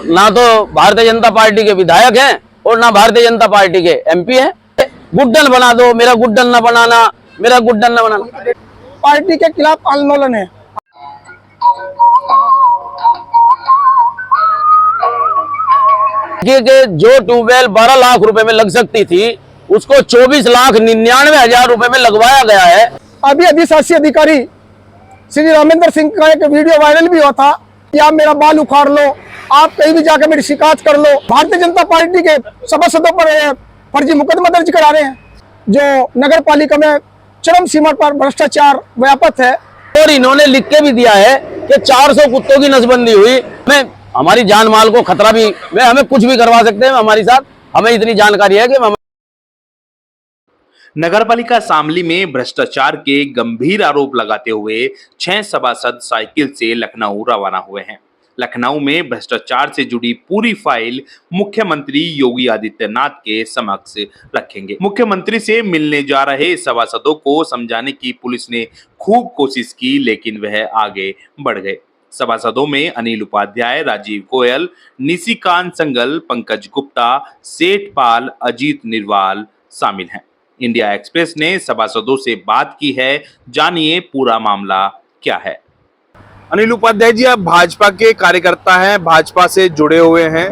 ना तो भारतीय जनता पार्टी के विधायक हैं और ना भारतीय जनता पार्टी के एमपी हैं। गुड्डन बना दो, मेरा गुड्डन न बनाना, मेरा गुड्डन न बनाना। पार्टी के खिलाफ आंदोलन है। कि जो ट्यूबवेल 12 लाख रुपए में लग सकती थी उसको 24,99,000 रुपए में लगवाया गया है। अभी अधिशासी अधिकारी श्री रामेंद्र सिंह का एक वीडियो वायरल भी हुआ था कि आप मेरा बाल उखाड़ लो, आप कहीं भी जाकर मेरी शिकायत कर लो। भारतीय जनता पार्टी के सभासदों पर फर्जी मुकदमा दर्ज करा रहे हैं, जो नगर पालिका में चरम सीमा पर भ्रष्टाचार व्यापक है। और इन्होंने लिख के भी दिया है कि 400 कुत्तों की नसबंदी हुई। हमारी जान माल को खतरा भी, हमें कुछ भी करवा सकते हैं हमारी साथ, हमें इतनी जानकारी है कि नगरपालिका शामली में भ्रष्टाचार के गंभीर आरोप लगाते हुए 6 सभासद साइकिल से लखनऊ रवाना हुए हैं। लखनऊ में भ्रष्टाचार से जुड़ी पूरी फाइल मुख्यमंत्री योगी आदित्यनाथ के समक्ष रखेंगे। मुख्यमंत्री से मिलने जा रहे सभासदों को समझाने की पुलिस ने खूब कोशिश की, लेकिन वह आगे बढ़ गए। सभासदों में अनिल उपाध्याय, राजीव गोयल, निशिकांत संगल, पंकज गुप्ता, सेठ पाल, अजीत निर्वाल शामिल हैं। इंडिया एक्सप्रेस ने सभासदों से बात की है, जानिए पूरा मामला क्या है। अनिल उपाध्याय जी, आप भाजपा के कार्यकर्ता हैं, भाजपा से जुड़े हुए हैं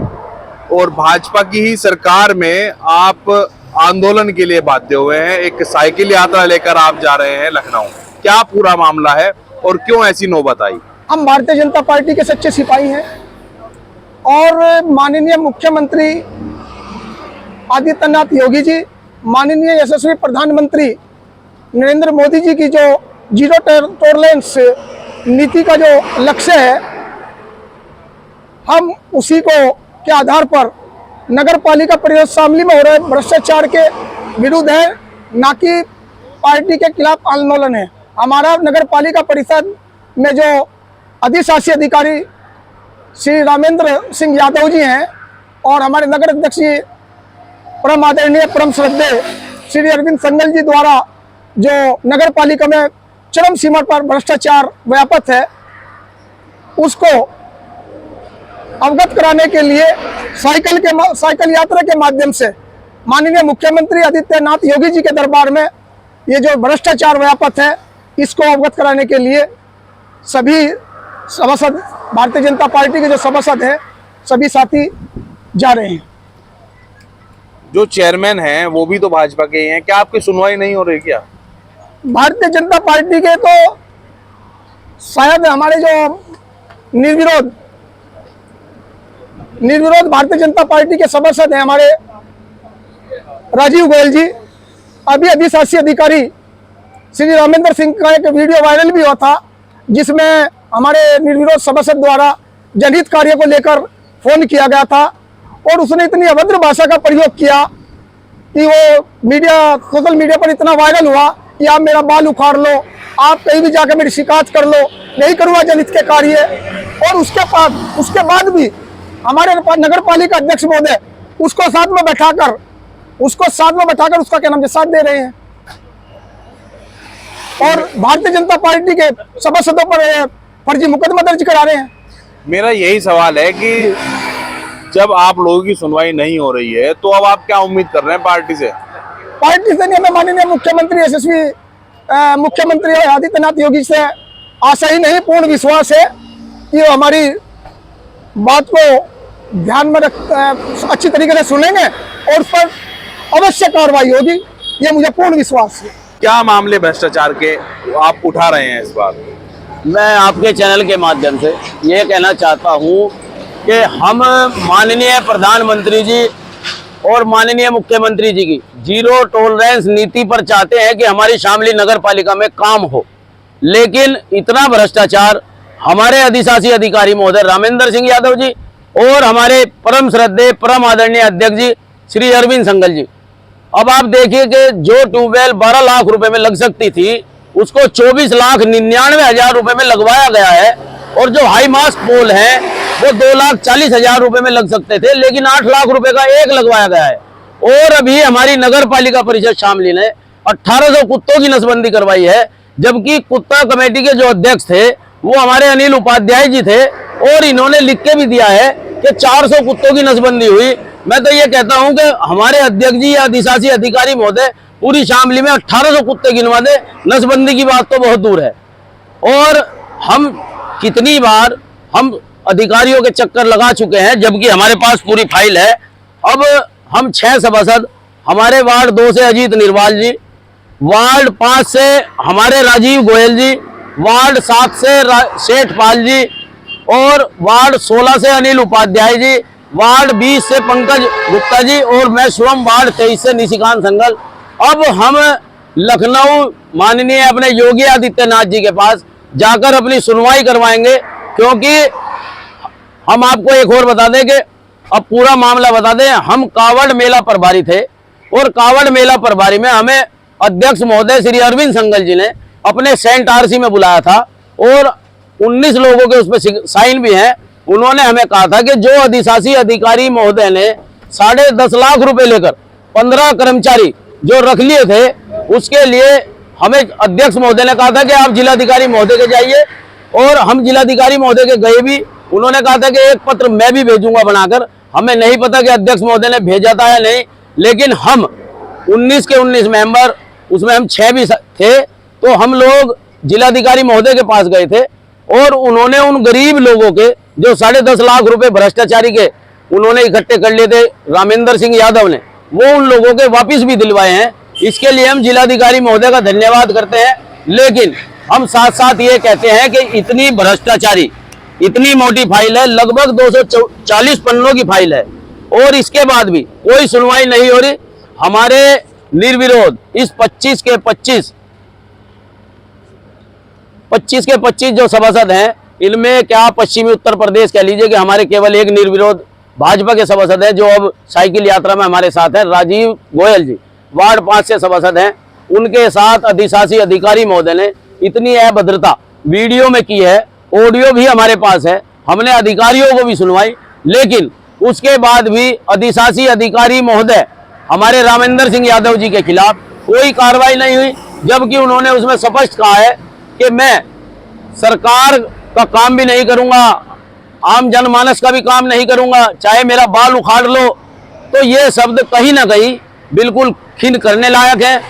और भाजपा की ही सरकार में आप आंदोलन के लिए बाध्य हुए हैं। एक साइकिल यात्रा लेकर आप जा रहे हैं लखनऊ, क्या पूरा मामला है और क्यों ऐसी नौबत आई? हम भारतीय जनता पार्टी के सच्चे सिपाही हैं और माननीय मुख्यमंत्री आदित्यनाथ योगी जी, माननीय यशस्वी प्रधानमंत्री नरेंद्र मोदी जी की जो जीरो टॉलरेंस नीति का जो लक्ष्य है, हम उसी को के आधार पर नगर पालिका परिषद शामली में हो रहे भ्रष्टाचार के विरुद्ध है, ना कि पार्टी के खिलाफ आंदोलन है। हमारा नगर पालिका परिषद में जो अधिशासी अधिकारी श्री रामेंद्र सिंह यादव जी हैं और हमारे नगर अध्यक्ष परम आदरणीय परम श्रद्धेय श्री अरविंद संगल जी द्वारा जो नगर पालिका में चरम सीमा पर भ्रष्टाचार व्यापक है, उसको अवगत कराने के लिए साइकिल यात्रा के माध्यम से माननीय मुख्यमंत्री आदित्यनाथ योगी जी के दरबार में ये जो भ्रष्टाचार व्यापक है, इसको अवगत कराने के लिए सभी सभासद, भारतीय जनता पार्टी के जो सभासद हैं, सभी साथी जा रहे हैं। जो चेयरमैन हैं वो भी तो भाजपा के ही हैं, क्या आपकी सुनवाई नहीं हो रही क्या? भारतीय जनता पार्टी के तो शायद हमारे जो निर्विरोध भारतीय जनता पार्टी के सभासद हैं हमारे राजीव गोयल जी। अभी अधिशासी अधिकारी श्री रामेंद्र सिंह का एक वीडियो वायरल भी हुआ था, जिसमें हमारे निर्विरोध सभासद द्वारा जनहित कार्य को लेकर फोन किया गया था और उसने इतनी अभद्र भाषा का प्रयोग किया कि वो सोशल मीडिया पर इतना वायरल हुआ कि आप मेरा बाल उखाड़ लो, आप कहीं भी जाकर मेरी शिकायत कर लो, नहीं करूँगा जनहित के कार्य। और उसके बाद भी हमारे नगर पालिका अध्यक्ष महोदय उसको साथ में बैठाकर उसका क्या नाम साथ दे रहे हैं और भारतीय जनता पार्टी के सभासदों पर फर्जी मुकदमा दर्ज करा रहे हैं। मेरा यही सवाल है कि जब आप लोगों की सुनवाई नहीं हो रही है तो अब आप क्या उम्मीद कर रहे हैं पार्टी से? पार्टी से नहीं, हमें माननीय मुख्यमंत्री यशस्वी मुख्यमंत्री आदित्यनाथ योगी से आशा ही नहीं, पूर्ण विश्वास है कि वो हमारी बात को ध्यान में अच्छी तरीके से सुनेंगे और उस पर अवश्य कार्रवाई होगी, ये मुझे पूर्ण विश्वास है। क्या मामले भ्रष्टाचार के आप उठा रहे हैं इस बार? मैं आपके चैनल के माध्यम से ये कहना चाहता हूँ कि हम माननीय प्रधानमंत्री जी और माननीय मुख्यमंत्री जी की जीरो टॉलरेंस नीति पर चाहते हैं कि हमारी शामली नगर पालिका में काम हो, लेकिन इतना भ्रष्टाचार हमारे अधिशासी अधिकारी महोदय रामेंद्र सिंह यादव जी और हमारे परम श्रद्धेय परम आदरणीय अध्यक्ष जी श्री अरविंद संगल जी। अब आप देखिए कि जो ट्यूबवेल 12 लाख रुपए में लग सकती थी उसको 24,99,000 रुपए में लगवाया गया है और जो हाई मास्ट पोल है वो 2,40,000 रुपए में लग सकते थे, लेकिन 8 लाख रुपए का एक लगवाया गया है। और अभी हमारी नगर पालिका परिषद शामली ने 1800 कुत्तों की नसबंदी करवाई है, जबकि कुत्ता कमेटी के जो अध्यक्ष थे वो हमारे अनिल उपाध्याय जी थे और इन्होंने लिख के भी दिया है कि कि 400 कुत्तों की नसबंदी हुई। मैं तो ये कहता हूं कि हमारे अध्यक्ष जी या अधिशासी अधिकारी महोदय पूरी शामली में 1800 कुत्ते गिनवा दे, नसबंदी की बात तो बहुत दूर है। और हम कितनी बार हम अधिकारियों के चक्कर लगा चुके हैं, जबकि हमारे पास पूरी फाइल है। अब हम 6 सभासद, हमारे वार्ड 2 से अजीत निर्वाल जी, वार्ड 5 से हमारे राजीव गोयल जी, वार्ड 7 से सेठ पाल जी, और वार्ड 16 से अनिल उपाध्याय जी, वार्ड 20 से पंकज गुप्ता जी, और मैं स्वयं वार्ड 23 से निशिकांत संगल। अब हम लखनऊ माननीय अपने योगी आदित्यनाथ जी के पास जाकर अपनी सुनवाई करवाएंगे, क्योंकि हम आपको एक और बता दें कि अब पूरा मामला बता दें। हम कावड़ मेला प्रभारी थे, और कावड़ मेला प्रभारी में हमें अध्यक्ष महोदय श्री अरविंद संगल जी ने अपने सेंट आरसी में बुलाया था, और 19 लोगों के उसमें साइन भी हैं। उन्होंने हमें कहा था कि जो अधिशासी अधिकारी महोदय ने 10.5 लाख रुपए लेकर 15 कर्मचारी जो रख लिए थे, उसके लिए हमें अध्यक्ष महोदय ने कहा था कि आप जिलाधिकारी महोदय के जाइए, और हम जिलाधिकारी महोदय के गए भी। उन्होंने कहा था कि एक पत्र मैं भी भेजूंगा बनाकर। हमें नहीं पता कि अध्यक्ष महोदय ने भेजा था या नहीं, लेकिन हम 19 के 19 मेंबर, उसमें हम 6 भी थे, तो हम लोग जिलाधिकारी महोदय के पास गए थे, और उन्होंने उन गरीब लोगों के जो 10.5 लाख रुपए भ्रष्टाचारी के उन्होंने इकट्ठे कर लिए थे रामेंद्र सिंह यादव ने, वो उन लोगों के वापिस भी दिलवाए हैं। इसके लिए हम जिलाधिकारी महोदय का धन्यवाद करते हैं। लेकिन हम साथ साथ ये कहते हैं कि इतनी भ्रष्टाचारी, इतनी मोटी फाइल है, लगभग 240 पन्नों की फाइल है, और इसके बाद भी कोई सुनवाई नहीं हो रही। हमारे निर्विरोध इस 25 के 25 जो सभासद हैं, इनमें क्या पश्चिमी उत्तर प्रदेश कह लीजिए कि हमारे केवल एक निर्विरोध भाजपा के सभासद हैं, जो अब साइकिल यात्रा में हमारे साथ हैं, राजीव गोयल जी, वार्ड 5 से सभासद हैं। उनके साथ अधिशासी अधिकारी महोदय ने इतनी अभद्रता वीडियो में की है, ऑडियो भी हमारे पास है, हमने अधिकारियों को भी सुनवाई, लेकिन उसके बाद भी अधिशासी अधिकारी महोदय हमारे रामेंद्र सिंह यादव जी के खिलाफ कोई कार्रवाई नहीं हुई, जबकि उन्होंने उसमें स्पष्ट कहा है कि मैं सरकार का काम भी नहीं करूंगा, आम जनमानस का भी काम नहीं करूंगा, चाहे मेरा बाल उखाड़ लो। तो ये शब्द कहीं ना कहीं बिल्कुल खिन्न करने लायक है।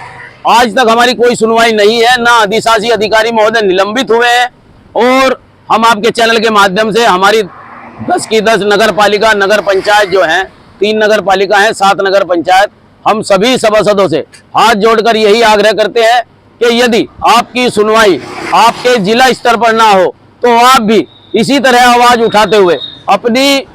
आज तक हमारी कोई सुनवाई नहीं है, ना अधिशासी अधिकारी महोदय निलंबित हुए हैं, और हम आपके चैनल के माध्यम से हमारी 10 की 10 नगर पालिका, नगर पंचायत जो हैं, 3 नगर पालिका हैं, 7 नगर पंचायत, हम सभी सभासदों से हाथ जोड़कर यही आग्रह करते हैं कि यदि आपकी सुनवाई आपके जिला स्तर पर ना हो, तो आप भी इसी तरह आवाज उठाते हुए अपनी,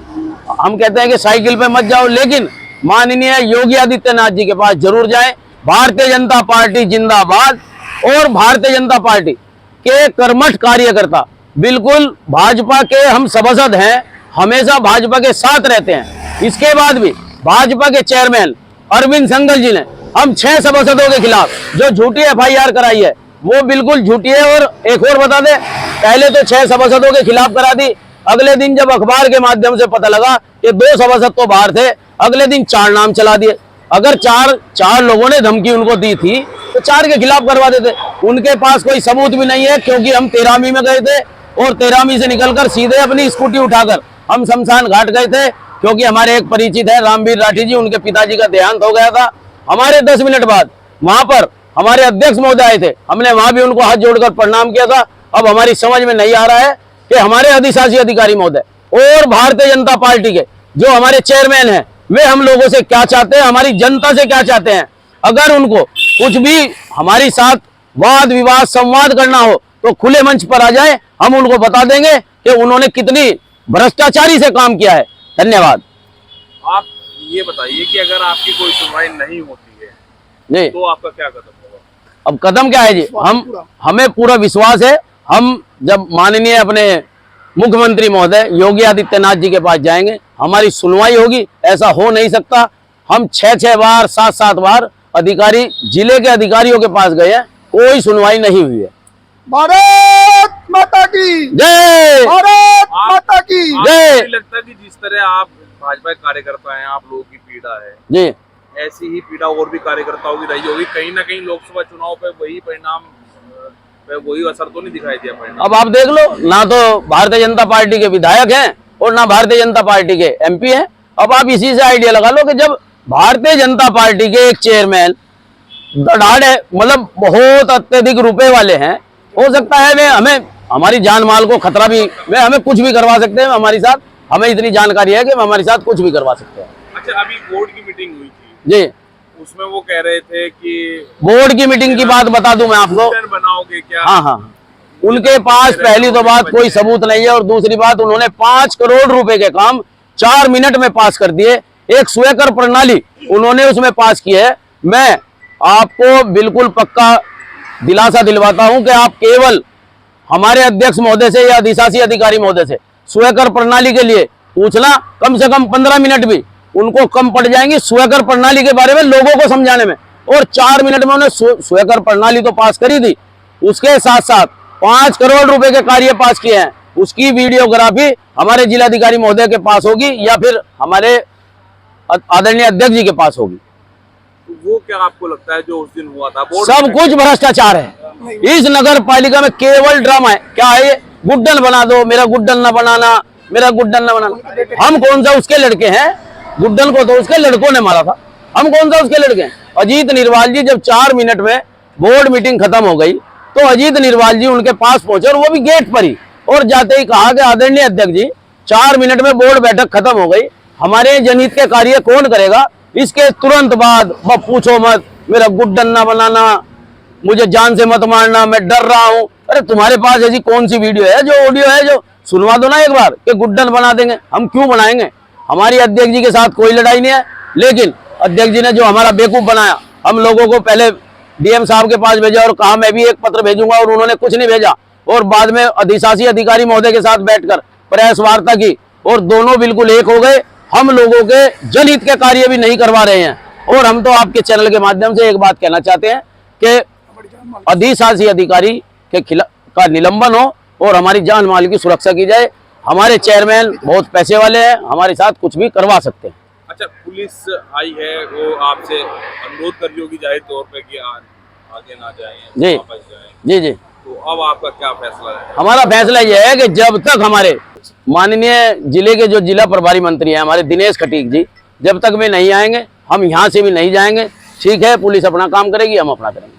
हम कहते हैं कि साइकिल पे मत जाओ, लेकिन माननीय योगी आदित्यनाथ जी के पास जरूर जाएं। भारतीय जनता पार्टी जिंदाबाद, और भारतीय जनता पार्टी के कर्मठ कार्यकर्ता बिल्कुल भाजपा के हम सभासद हैं, हमेशा भाजपा के साथ रहते हैं। इसके बाद भी भाजपा के चेयरमैन अरविंद संगल जी ने हम 6 सभासदों के खिलाफ जो झूठी FIR कराई है, वो बिल्कुल झूठी है। और एक और बता दें, पहले तो 6 सभासदों के खिलाफ करा दी, अगले दिन जब अखबार के माध्यम से पता लगा कि 2 सभासद तो बाहर थे, अगले दिन 4 नाम चला दिए। अगर चार लोगों ने धमकी उनको दी थी तो 4 के खिलाफ करवा देते। उनके पास कोई सबूत भी नहीं है, क्योंकि हम 13वीं में गए थे, और 13वीं से निकलकर सीधे अपनी स्कूटी उठाकर हम शमशान घाट गए थे, क्योंकि हमारे एक परिचित है रामवीर राठी जी, उनके पिताजी का देहांत हो गया था। हमारे 10 मिनट बाद वहां पर हमारे अध्यक्ष महोदय आए थे, हमने वहां भी उनको हाथ जोड़कर प्रणाम किया था। अब हमारी समझ में नहीं आ रहा है कि हमारे अधिशासी अधिकारी महोदय और भारतीय जनता पार्टी के जो हमारे चेयरमैन हैं, वे हम लोगों से क्या चाहते हैं, हमारी जनता से क्या चाहते हैं। अगर उनको कुछ भी हमारे साथ वाद विवाद संवाद करना हो तो खुले मंच पर आ जाए, हम उनको बता देंगे कि उन्होंने कितनी भ्रष्टाचारी से काम किया है। धन्यवाद। आप ये बताइए कि अगर आपकी कोई सुनवाई नहीं होती है जी, तो आपका क्या कदम होगा? अब कदम क्या है जी, हमें पूरा विश्वास है, हम जब माननीय अपने मुख्यमंत्री महोदय योगी आदित्यनाथ जी के पास जाएंगे, हमारी सुनवाई होगी। ऐसा हो नहीं सकता। हम 6 बार 7 बार अधिकारी जिले के अधिकारियों के पास गए हैं, कोई सुनवाई नहीं हुई है। भारत माता की जय, भारत माता की जय। आपको नहीं लगता कि जिस तरह आप भाजपा के कार्यकर्ता हैं, आप लोगों की पीड़ा है जी, ऐसी ही पीड़ा और भी कार्यकर्ताओं की रही होगी? कहीं ना कहीं लोकसभा चुनाव पे वही परिणाम, वही असर तो नहीं दिखाई दिया परिणाम? अब आप देख लो, ना तो भारतीय जनता पार्टी के विधायक हैं और ना भारतीय जनता पार्टी के एमपी हैं। अब आप इसी से आइडिया लगा लो कि जब भारतीय जनता पार्टी के एक चेयरमैन धड़ाड़ है, मतलब बहुत अत्यधिक रुपए वाले हैं, हो सकता है वे हमें हमारी जान माल को खतरा भी, वे हमें कुछ भी करवा सकते हैं हमारे साथ। हमें इतनी जानकारी है कि हमारे साथ कुछ भी करवा सकते हैं। अच्छा, अभी बोर्ड की मीटिंग हुई थी जी, उसमें वो कह रहे थे कि बोर्ड की मीटिंग की बात बता दूं मैं आपको। बनाओगे क्या? हाँ हाँ, उनके पास पहली तो बात कोई सबूत नहीं है, और दूसरी बात उन्होंने 5 करोड़ रुपए के काम 4 मिनट में पास कर दिए। एक स्वीकर प्रणाली उन्होंने उसमें पास की है। मैं आपको बिल्कुल पक्का दिलासा दिलवाता हूं कि आप केवल हमारे अध्यक्ष महोदय से या अधिशासी अधिकारी महोदय से स्वीकर प्रणाली के लिए पूछना, कम से कम 15 मिनट भी उनको कम पड़ जाएंगे स्वीकर प्रणाली के बारे में लोगों को समझाने में। और 4 मिनट में उन्होंने स्वीकर प्रणाली तो पास करी थी, उसके साथ साथ 5 करोड़ रुपए के कार्य पास किए हैं। उसकी वीडियोग्राफी हमारे जिलाधिकारी महोदय के पास होगी या फिर हमारे आदरणीय अध्यक्ष जी के पास होगी। वो क्या आपको लगता है जो उस दिन हुआ था? सब कुछ भ्रष्टाचार है इस नगर पालिका में, केवल ड्रामा है। क्या है ये? गुड्डन बना दो, मेरा गुड्डन न बनाना, मेरा गुड्डन न बनाना। हम कौन सा उसके लड़के हैं? गुड्डन को तो उसके लड़कों ने मारा था, हम कौन सा उसके लड़के हैं? अजीत निरवाल जी जब 4 मिनट में बोर्ड मीटिंग खत्म हो गई तो अजीत निरवाल जी उनके पास पहुंचे, और वो भी गेट पर ही, और जाते ही कहा कि आदरणीय अध्यक्ष जी 4 मिनट में बोर्ड बैठक खत्म हो गई, हमारे जनहित के कार्य कौन करेगा? इसके तुरंत बाद पूछो मत, मेरा गुड्डन ना बनाना, मुझे जान से मत मारना, मैं डर रहा हूं। अरे तुम्हारे पास ऐसी कौन सी वीडियो है, जो ऑडियो है, जो सुनवा दो ना एक बार कि गुड्डन बना देंगे। हम क्यों बनाएंगे? हमारी अध्यक्ष जी के साथ कोई लड़ाई नहीं है, लेकिन अध्यक्ष जी ने जो हमारा बेवकूफ बनाया, हम लोगों को पहले डीएम साहब के पास भेजा और कहा मैं भी एक पत्र भेजूंगा, और उन्होंने कुछ नहीं भेजा, और बाद में अधिशासी अधिकारी महोदय के साथ बैठकर प्रेस वार्ता की, और दोनों बिल्कुल एक हो गए। हम लोगों के जनहित के कार्य भी नहीं करवा रहे हैं। और हम तो आपके चैनल के माध्यम से एक बात कहना चाहते हैं कि अधिशासी अधिकारी के खिलाफ का निलंबन हो और हमारी जान माल की सुरक्षा की जाए। हमारे चेयरमैन बहुत पैसे वाले हैं, हमारे साथ कुछ भी करवा सकते हैं। अच्छा, पुलिस आई है, वो आपसे अनुरोध कर रही होगी जाहिर तौर पे कि आगे ना जाएं, जी वापस जाएं, जी जी। तो अब आपका क्या फैसला है? हमारा फैसला यह है कि जब तक हमारे माननीय जिले के जो जिला प्रभारी मंत्री हैं हमारे दिनेश खटीक जी, जब तक वे नहीं आएंगे हम यहाँ से भी नहीं जाएंगे। ठीक है, पुलिस अपना काम करेगी, हम अपना करेंगे।